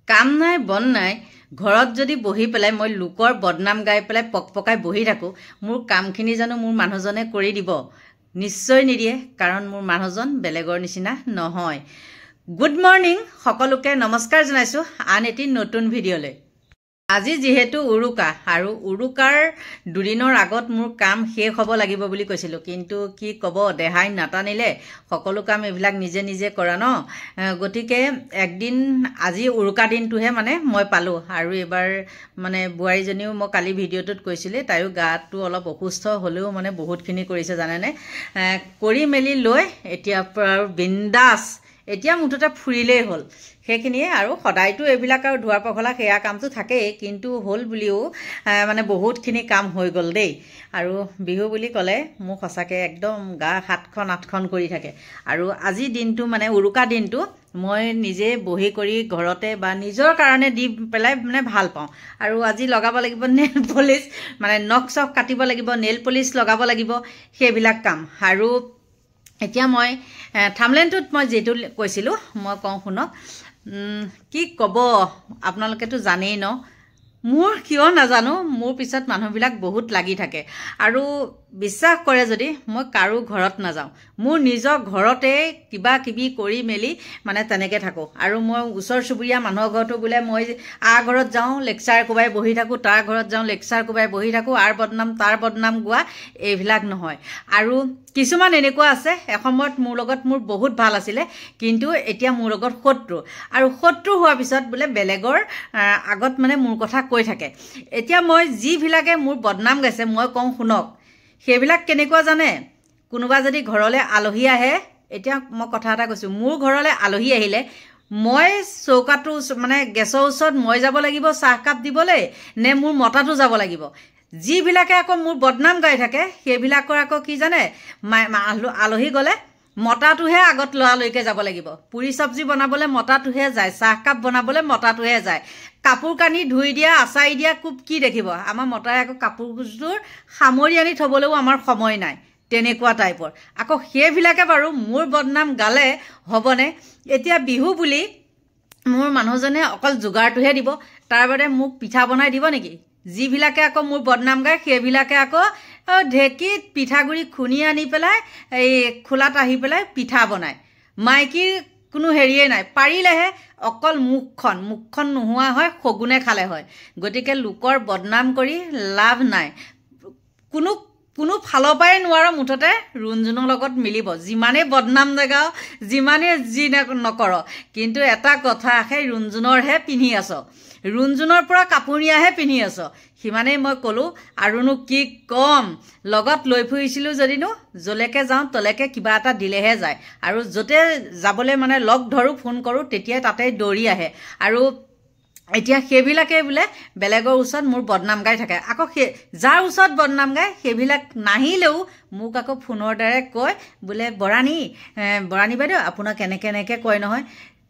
কাম নাই বন নাই ঘৰত যদি বহি পেলাই মই লোকৰ বদনাম গাই পেলাই পকপকাই বহি থাকোঁ মোৰ কামখিনি জানো মোৰ মানুহজনে কৰি দিব নিশ্চয় নিদিয়ে কাৰণ মোৰ মানুহজন বেলেগৰ নিচিনা নহয় গুড মৰ্নিং সকলোকে নমস্কাৰ জনাইছোঁ আন এটি নতুন ভিডিঅ'লৈ আজি যেহেতু উৰুকা আৰু উৰুকাৰ দুদিনৰ আগত মোৰ কাম শেষ হ'ব লাগিব বুলি কৈছিলোঁ কিন্তু কি ক'ব দেহাই নাটানিলে সকলো কাম এইবিলাক নিজে নিজে কৰা ন গতিকে একদিন আজি উৰুকা দিনটোহে মানে মই পালোঁ আৰু এবাৰ মানে বোৱাৰীজনীও মই কালি ভিডিঅ'টোত কৈছিলে তাইও গাটো অলপ অসুস্থ হ'লেও মানে বহুতখিনি কৰিছে জানেনে কৰি মেলি লৈ এতিয়া আৰু বিন্দাছ এতিয়া মুঠতে ফুৰিলেই হ'ল সেইখিনিয়ে আৰু সদায়তো এইবিলাক আৰু ধোৱা পখলা সেয়া কামটো থাকেই কিন্তু হ'ল বুলিও মানে বহুতখিনি কাম হৈ গ'ল দেই আৰু বিহু বুলি ক'লে মোক সঁচাকৈ একদম গা 7খন 8খন কৰি থাকে আৰু আজি দিনটো মানে উৰুকা দিনটো মই নিজে বহি কৰি ঘৰতে বা নিজৰ কাৰণে দি পেলাই মানে ভাল পাওঁ আৰু আজি লগাব লাগিব নেল পলিচ মানে নখ চখ কাটিব লাগিব নেল পলিচ লগাব লাগিব সেইবিলাক কাম আৰু এতিয়া মই থামলেনটোত মই যেটো কৈছিলোঁ মই কওঁ শুনক কি ক'ব আপোনালোকেতো জানেই ন মোৰ কিয় নাজানো মোৰ পিছত মানুহবিলাক বহুত লাগি থাকে আৰু বিশ্বাস কৰে যদি মই কাৰো ঘৰত নাযাওঁ মোৰ নিজৰ ঘৰতে কিবা কিবি কৰি মেলি মানে তেনেকৈ থাকোঁ আৰু মই ওচৰ চুবুৰীয়া মানুহৰ ঘৰতো বোলে মই ঘৰত যাওঁ লেকচাৰ কোবাই বহি থাকোঁ তাৰ ঘৰত যাওঁ লেকচাৰ কোবাই বহি থাকোঁ বদনাম তাৰ বদনাম গোৱা এইবিলাক নহয় আৰু কিছুমান এনেকুৱা আছে এসময়ত মোৰ লগত মোৰ বহুত ভাল আছিলে কিন্তু এতিয়া মোৰ লগত শত্ৰু আৰু শত্ৰু হোৱাৰ পিছত বোলে বেলেগৰ আগত মানে মোৰ কথা কৈ থাকে এতিয়া মই যিবিলাকে মোৰ বদনাম গাইছে মই কওঁ শুনক সেইবিলাক কেনেকুৱা জানে কোনোবা যদি ঘৰলৈ আলহী আহে এতিয়া মই কথা এটা কৈছোঁ মোৰ ঘৰলৈ আলহী আহিলে মই চৌকাটো মানে গেছৰ ওচৰত মই যাব লাগিব চাহকাপ দিবলৈ নে মোৰ মতাটো যাব লাগিব যিবিলাকে আকৌ মোৰ বদনাম গাই থাকে সেইবিলাকৰ আকৌ কি জানে আলহী গ'লে মতাটোহে আগত লৰালৈকে যাব লাগিব পুৰি চব্জি বনাবলৈ মতাটোহে যায় চাহকাপ বনাবলৈ মতাটোহে যায় কাপোৰ কানি ধুই দিয়া আচাৰি দিয়া খুব কি দেখিব আমাৰ মতাই আকৌ কাপোৰযোৰ সামৰি আনি থ'বলৈও আমাৰ সময় নাই তেনেকুৱা টাইপৰ আকৌ সেইবিলাকে বাৰু মোৰ বদনাম গালে হ'বনে এতিয়া বিহু বুলি মোৰ মানুহজনে অকল যোগাৰটোহে দিব তাৰ বাদে মোক পিঠা বনাই দিব নেকি যিবিলাকে আকৌ মোৰ বদনাম গায় সেইবিলাকে আকৌ ঢেঁকীত পিঠাগুড়ি খুন্দি আনি পেলাই এই খোলাত আহি পেলাই পিঠা বনায় মাইকীৰ কোনো হেৰিয়ে নাই পাৰিলেহে অকল মুখখন নোহোৱা হয় শগুনে খালে হয় গতিকে লোকৰ বদনাম কৰি লাভ নাই কোনো ফালৰ পৰাই নোৱাৰো মুঠতে ৰুণজুনৰ লগত মিলিব যিমানেই বদনাম জেগাও যিমানেই যি নকৰ কিন্তু এটা কথা সেই ৰুণজুনৰহে পিন্ধি আছ ৰুণজুনৰ পৰা কাপোৰীয়াহে পিন্ধি আছ সিমানেই মই ক'লোঁ আৰুনো কি ক'ম লগত লৈ ফুৰিছিলোঁ যদিনো যলৈকে যাওঁ তলৈকে কিবা এটা দিলেহে যায় আৰু য'তে যাবলৈ মানে লগ ধৰোঁ ফোন কৰোঁ তেতিয়াই তাতেই দৌৰি আহে আৰু এতিয়া সেইবিলাকে বোলে বেলেগৰ ওচৰত মোৰ বদনাম গাই থাকে আকৌ যাৰ ওচৰত বদনাম গায় সেইবিলাক নাহিলেও মোক আকৌ ফোনৰ দ্বাৰাই কয় বোলে বৰাণী বাইদেউ আপোনাক এনেকৈ কয় নহয়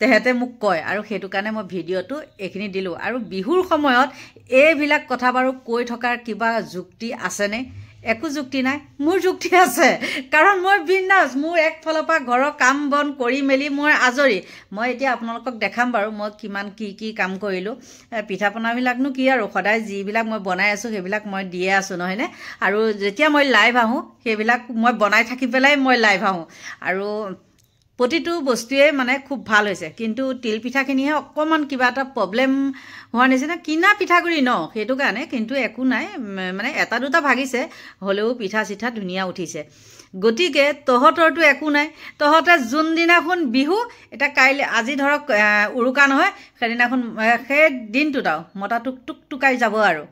তেহেঁতে মোক কয় আৰু সেইটো কাৰণে মই ভিডিঅ'টো এইখিনি দিলোঁ আৰু বিহুৰ সময়ত এইবিলাক কথা বাৰু কৈ থকাৰ কিবা যুক্তি আছেনে একো যুক্তি নাই মোৰ যুক্তি আছে কাৰণ মই বিন্দাছ মোৰ একফালৰ পৰা ঘৰৰ কাম বন কৰি মেলি মই আজৰি মই এতিয়া আপোনালোকক দেখাম বাৰু মই কিমান কি কাম কৰিলোঁ পিঠা পনাবিলাকনো কি আৰু সদায় যিবিলাক মই বনাই আছোঁ সেইবিলাক মই দিয়ে আছোঁ নহয়নে আৰু যেতিয়া মই লাইভ আহোঁ সেইবিলাক মই বনাই থাকি পেলাই মই লাইভ আহোঁ আৰু প্ৰতিটো বস্তুৱে মানে খুব ভাল হৈছে কিন্তু তিল পিঠাখিনিহে অকণমান কিবা এটা প্ৰব্লেম হোৱাৰ নিচিনা কিনা পিঠাগুড়ি ন সেইটো কাৰণে কিন্তু একো নাই মানে এটা দুটা ভাগিছে হ'লেও পিঠা চিঠা ধুনীয়া উঠিছে গতিকে তহঁতৰতো একো নাই তহঁতে যোনদিনাখন বিহু এতিয়া কাইলৈ আজি ধৰক উৰুকা নহয় সেইদিনাখন সেই দিনটোত আৰু মতা টুকাই যাব আৰু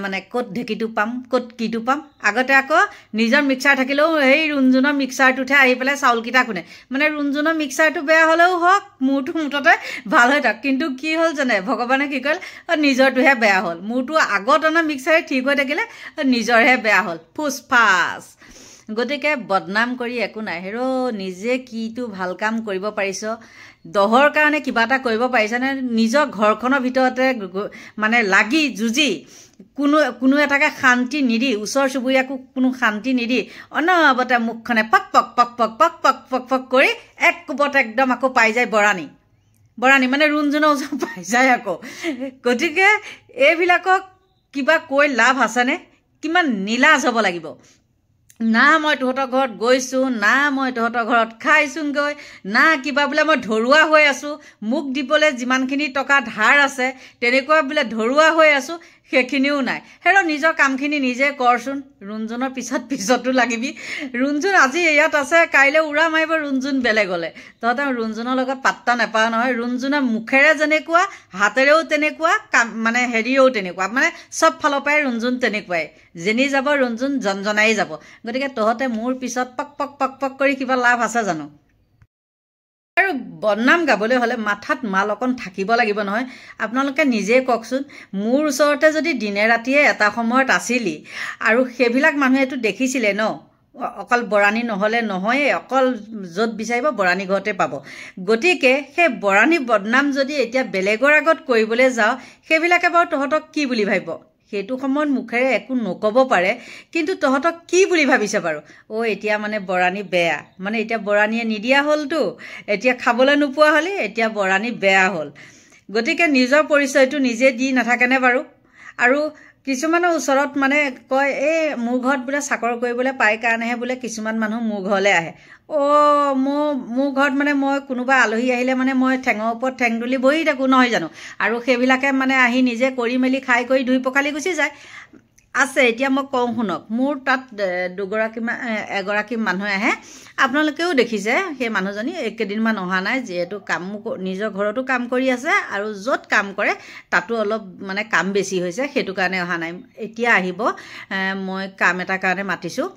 মানে ক'ত ঢেঁকীটো পাম ক'ত কিটো পাম আগতে আকৌ নিজৰ মিক্সাৰ থাকিলেও সেই ৰুণজুনৰ মিক্সাৰটোতহে আহি পেলাই চাউলকেইটা খুন্দে মানে ৰুণজুনৰ মিক্সাৰটো বেয়া হ'লেও হওক মোৰটো মুঠতে ভাল হৈ থাক কিন্তু কি হ'ল জানে ভগৱানে কি কল নিজৰটোহে বেয়া হ'ল মোৰটো আগত অনা মিক্সাৰে ঠিক হৈ থাকিলে নিজৰহে বেয়া হ'ল ফুচফাচ গতিকে বদনাম কৰি একো নাই হেৰ নিজে কিটো ভাল কাম কৰিব পাৰিছ দহৰ কাৰণে কিবা এটা কৰিব পাৰিছনে নিজৰ ঘৰখনৰ ভিতৰতে মানে লাগি যুঁজি কোনো এটাকে শান্তি নিদি ওচৰ চুবুৰীয়াকো কোনো শান্তি নিদি অনবৰতে মুখখনে পক পক পক পক পক পক পক পক কৰি এক কোবত একদম আকৌ পাই যায় বৰাণী বৰাণী মানে ৰুণজুনৰ ওচৰত পাই যায় আকৌ গতিকে এইবিলাকক কিবা কৈ লাভ আছেনে কিমান নীলাজ হ'ব লাগিব না মই তহঁতৰ ঘৰত গৈছোঁ না মই তহঁতৰ ঘৰত খাইছোঁগৈ না কিবা বোলে মই ধৰুৱা হৈ আছোঁ মোক দিবলৈ যিমানখিনি টকা ধাৰ আছে তেনেকুৱা বোলে ধৰুৱা হৈ আছোঁ সেইখিনিও নাই হেৰ' নিজৰ কামখিনি নিজে কৰচোন ৰুণজুনৰ পিছতো লাগিবি ৰুণজুন আজি ইয়াত আছে কাইলৈ উৰা মাৰিব ৰুণজুন বেলেগলৈ তহঁতে ৰুণজুনৰ লগত পাত্তা নাপাওঁ নহয় ৰুণজুনৰ মুখেৰে যেনেকুৱা হাতেৰেও তেনেকুৱা কাম মানে হেৰিও তেনেকুৱা মানে চব ফালৰ পৰাই ৰুণজুন তেনেকুৱাই যেনি যাব ৰুণজুন জনজনাই যাব গতিকে তহঁতে মোৰ পিছত পক পক পক পক কৰি কিবা লাভ আছে জানো আৰু বদনাম গাবলৈ হ'লে মাথাত মাল অকণ থাকিব লাগিব নহয় আপোনালোকে নিজে কওকচোন মোৰ ওচৰতে যদি দিনে ৰাতিয়ে এটা সময়ত আছিলি আৰু সেইবিলাক মানুহেতো দেখিছিলে ন অকল বৰাণী নহ'লে নহয়েই অকল য'ত বিচাৰিব বৰাণী ঘৰতে পাব গতিকে সেই বৰাণী বদনাম যদি এতিয়া বেলেগৰ আগত কৰিবলৈ যাওঁ সেইবিলাকে বাৰু তহঁতক কি বুলি ভাবিব সেইটো সময়ত মুখেৰে একো নক'ব পাৰে কিন্তু তহঁতক কি বুলি ভাবিছে বাৰু এতিয়া মানে বৰাণী বেয়া মানে এতিয়া বৰাণীয়ে নিদিয়া হ'লতো এতিয়া খাবলৈ নোপোৱা হ'লে এতিয়া বৰাণী বেয়া হ'ল গতিকে নিজৰ পৰিচয়টো নিজে দি নাথাকেনে বাৰু আৰু কিছুমানৰ ওচৰত মানে কয় এই মোৰ ঘৰত বোলে চাকৰ কৰিবলৈ পায় কাৰণেহে বোলে কিছুমান মানুহ মোৰ ঘৰলৈ আহে মোৰ ঘৰত মানে মই কোনোবা আলহী আহিলে মানে মই ঠেঙৰ ওপৰত ঠেং তুলি বহি থাকোঁ নহয় জানো আৰু সেইবিলাকে মানে আহি নিজে কৰি মেলি খাই কৰি ধুই পখালি গুচি যায় আছে এতিয়া মই কওঁ শুনক মোৰ তাত এগৰাকী মানুহ আহে আপোনালোকেও দেখিছে সেই মানুহজনী একেদিনমান অহা নাই যিহেতু কাম নিজৰ ঘৰতো কাম কৰি আছে আৰু য'ত কাম কৰে তাতো অলপ মানে কাম বেছি হৈছে সেইটো কাৰণে অহা নাই এতিয়া আহিব মই কাম এটাৰ কাৰণে মাতিছোঁ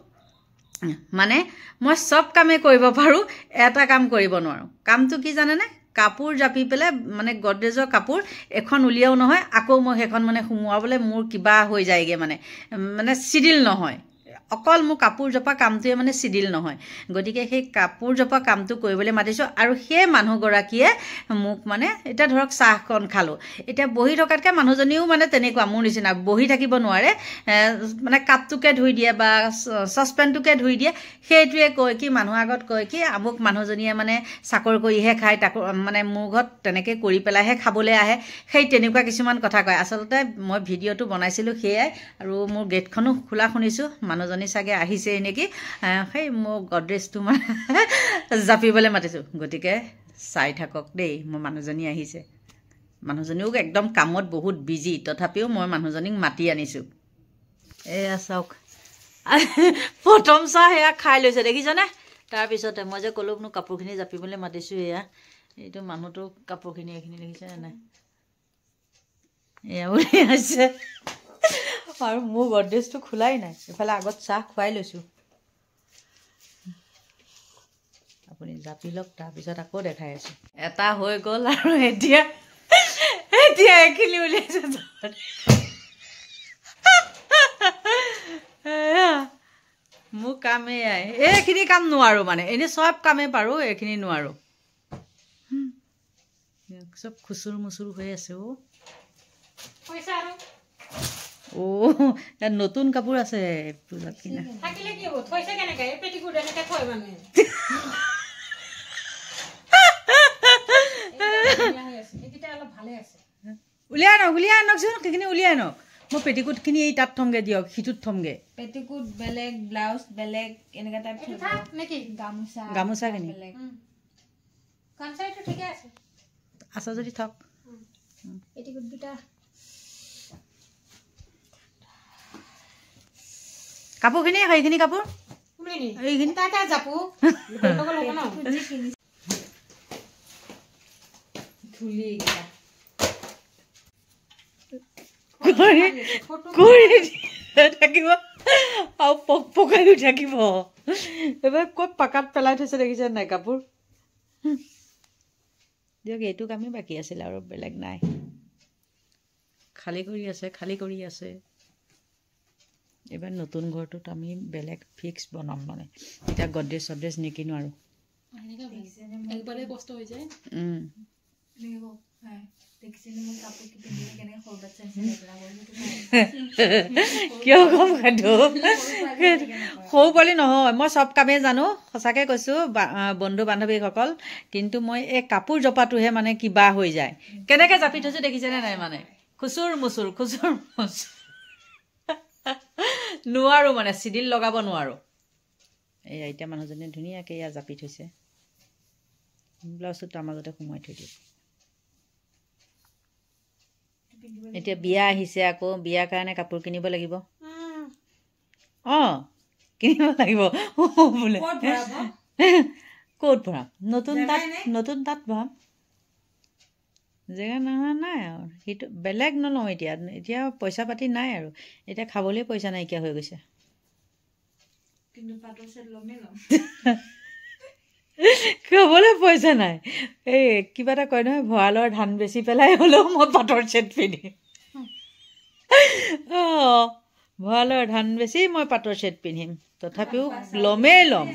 মানে মই চব কামেই কৰিব পাৰোঁ এটা কাম কৰিব নোৱাৰোঁ কামটো কি জানেনে কাপোৰ জাপি পেলাই মানে গডৰেজৰ কাপোৰ এখন উলিয়াও নহয় আকৌ মই সেইখন মানে সুমুৱাবলৈ মোৰ কিবা হৈ যায়গৈ মানে চিডিল নহয় অকল মোৰ কাপোৰ জপা কামটোৱে মানে চিডিল নহয় গতিকে সেই কাপোৰ জপা কামটো কৰিবলৈ মাতিছোঁ আৰু সেই মানুহগৰাকীয়ে মোক মানে এতিয়া ধৰক চাহখন খালোঁ এতিয়া বহি থকাতকৈ মানুহজনীও মানে তেনেকুৱা মোৰ নিচিনা বহি থাকিব নোৱাৰে মানে কাপটোকে ধুই দিয়ে বা চচপেনটোকে ধুই দিয়ে সেইটোৱে কয় কি মানুহৰ আগত কয় কি আমুক মানুহজনীয়ে মানে চাকৰ কৰিহে খায় তাকো মানে মোৰ ঘৰত তেনেকৈ কৰি পেলাইহে খাবলৈ আহে সেই তেনেকুৱা কিছুমান কথা কয় আচলতে মই ভিডিঅ'টো বনাইছিলোঁ সেয়াই আৰু মোৰ গেটখনো খোলা শুনিছোঁ মানুহজনী চাগে আহিছে নেকি সেই মোৰ গডৰেজটো মানে জাপিবলৈ মাতিছোঁ গতিকে চাই থাকক দেই মোৰ মানুহজনী আহিছে মানুহজনীও একদম কামত বহুত বিজি তথাপিও মই মানুহজনীক মাতি আনিছোঁ এয়া চাওক প্ৰথম চাহ সেয়া খাই লৈছে দেখিছানে তাৰপিছতে মই যে ক'লোঁ মোক কাপোৰখিনি জাপিবলৈ মাতিছোঁ এয়া এইটো মানুহটো কাপোৰখিনি এইখিনি দেখিছেনে নাই এয়া বুলি আছে আৰু মোৰ গডৰেজটো খোলাই নাই এইফালে আগত চাহ খুৱাই লৈছোঁ আপুনি জাপি লওক তাৰপিছত আকৌ দেখাই আছোঁ এটা হৈ গ'ল আৰু এতিয়া এইখিনি উলিয়াইছে মোৰ কাম এয়াই এইখিনি কাম নোৱাৰোঁ মানে এনেই চব কামেই পাৰোঁ এইখিনি নোৱাৰোঁ চব খুচুৰ মুচুৰ হৈ আছে ইয়াত নতুন কাপোৰ আছে পূজাত কিনা উলিয়াই আনকচোন সেইখিনি উলিয়াই আনক মই পেটিকোটখিনি এই তাত থমগৈ দিয়ক সিটোত থমগৈ পেটিকোট বেলেগ ব্লাউজ বেলেগ এনেকুৱা টাইপ নেকি গামোচাখিনি গামোচাটো ঠিকে আছে আছে যদি থক পেটিকোট দুটা কাপোৰখিনি সেইখিনি কাপোৰ এইখিনি তাতে জাপো ধুলি থাকিব আৰু পক পকাইও থাকিব এইবাৰ ক'ত পাকাত পেলাই থৈছে দেখিছে নাই কাপোৰ দিয়ক এইটো কামেই বাকী আছিলে আৰু বেলেগ নাই খালী কৰি আছে এইবাৰ নতুন ঘৰটোত আমি বেলেগ ফিক্স বনাম মানে এতিয়া গডৰেজ চডৰেজ নিকিনো আৰু কিয় কম খাদ্য সৰু পোৱালি নহয় মই চব কামেই জানো সঁচাকৈ কৈছোঁ বন্ধু বান্ধৱীসকল কিন্তু মই এই কাপোৰ জপাটোহে মানে কিবা হৈ যায় কেনেকৈ জাপি থৈছোঁ দেখিছেনে নাই মানে খুচুৰ মুচুৰ নোৱাৰোঁ মানে চিডিল লগাব নোৱাৰোঁ এয়া এতিয়া মানুহজনে ধুনীয়াকৈ এয়া জাপি থৈছে ব্লাউজটো তাৰ মাজতে সোমোৱাই থৈ দিওঁ এতিয়া বিয়া আহিছে আকৌ বিয়াৰ কাৰণে কাপোৰ কিনিব লাগিব কিনিব লাগিব বোলে ক'ত ভৰাম নতুন তাঁত ভৰাম জেগা নহয় নাই আৰু সেইটো বেলেগ নলওঁ এতিয়া পইচা পাতি নাই আৰু এতিয়া খাবলৈ পইচা নাইকিয়া হৈ গৈছে খাবলৈ পইচা নাই এই কিবা এটা কয় নহয় ভঁৰালৰ ধান বেচি পেলাই হ'লেও মই পাটৰ ছেট পিন্ধিম ভঁৰালৰ ধান বেচি মই পাটৰ ছেট পিন্ধিম তথাপিও ল'মেই ল'ম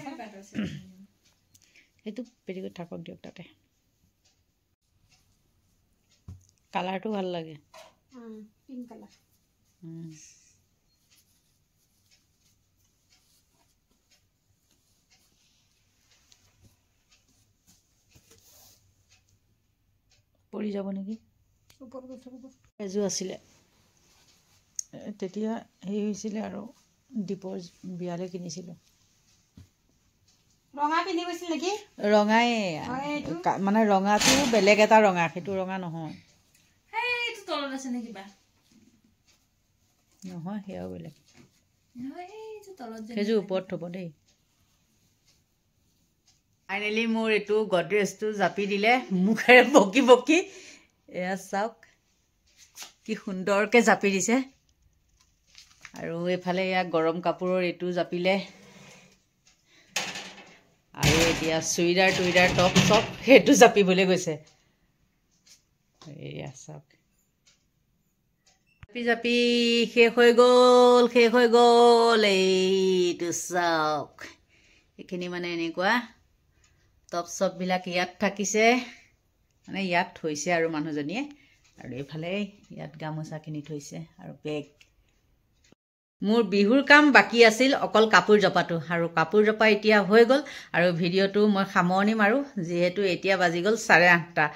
সেইটো পেটিকোট থাকক দিয়ক তাতে কালাৰটো ভাল লাগে পিংক কালাৰ পৰি যাব নেকি এযোৰ আছিলে তেতিয়া হেৰি হৈছিলে আৰু দীপৰ বিয়ালৈ কিনিছিলোঁ ৰঙা পিন্ধি গৈছিল নেকি ৰঙাই মানে ৰঙাটো বেলেগ এটা ৰঙা সেইটো ৰঙা নহয় নহয় সেয়াও বেলেগ সেইযোৰ ওপৰত থ'ব দেই ফাইনেলি মোৰ এইটো গডৰেজটো জাপি দিলে মুখেৰে বকি বকি এয়া চাওক কি সুন্দৰকৈ জাপি দিছে আৰু এইফালে এয়া গৰম কাপোৰৰ এইটো জাপিলে আৰু এতিয়া চুইদাৰ টুইদাৰ টপ চপ সেইটো জাপিবলৈ গৈছে এয়া চাওক জাপি জাপি শেষ হৈ গ'ল এইটো চাওক এইখিনি মানে এনেকুৱা টপ চপবিলাক ইয়াত থাকিছে মানে ইয়াত থৈছে আৰু মানুহজনীয়ে আৰু এইফালে ইয়াত গামোচাখিনি থৈছে আৰু বেগ মোৰ বিহুৰ কাম বাকী আছিল অকল কাপোৰ জপাটো আৰু কাপোৰ জপা এতিয়া হৈ গ'ল আৰু ভিডিঅ'টো মই সামৰণি মাৰোঁ যিহেতু এতিয়া বাজি গ'ল 8:30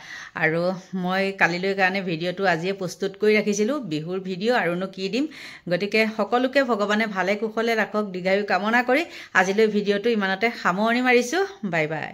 আৰু মই কালিলৈ কাৰণে ভিডিঅ'টো আজিয়ে প্ৰস্তুত কৰি ৰাখিছিলোঁ বিহুৰ ভিডিঅ' আৰুনো কি দিম গতিকে সকলোকে ভগৱানে ভালে কুশলে ৰাখক দীৰ্ঘায়ু কামনা কৰি আজিলৈ ভিডিঅ'টো ইমানতে সামৰণি মাৰিছোঁ বাই বাই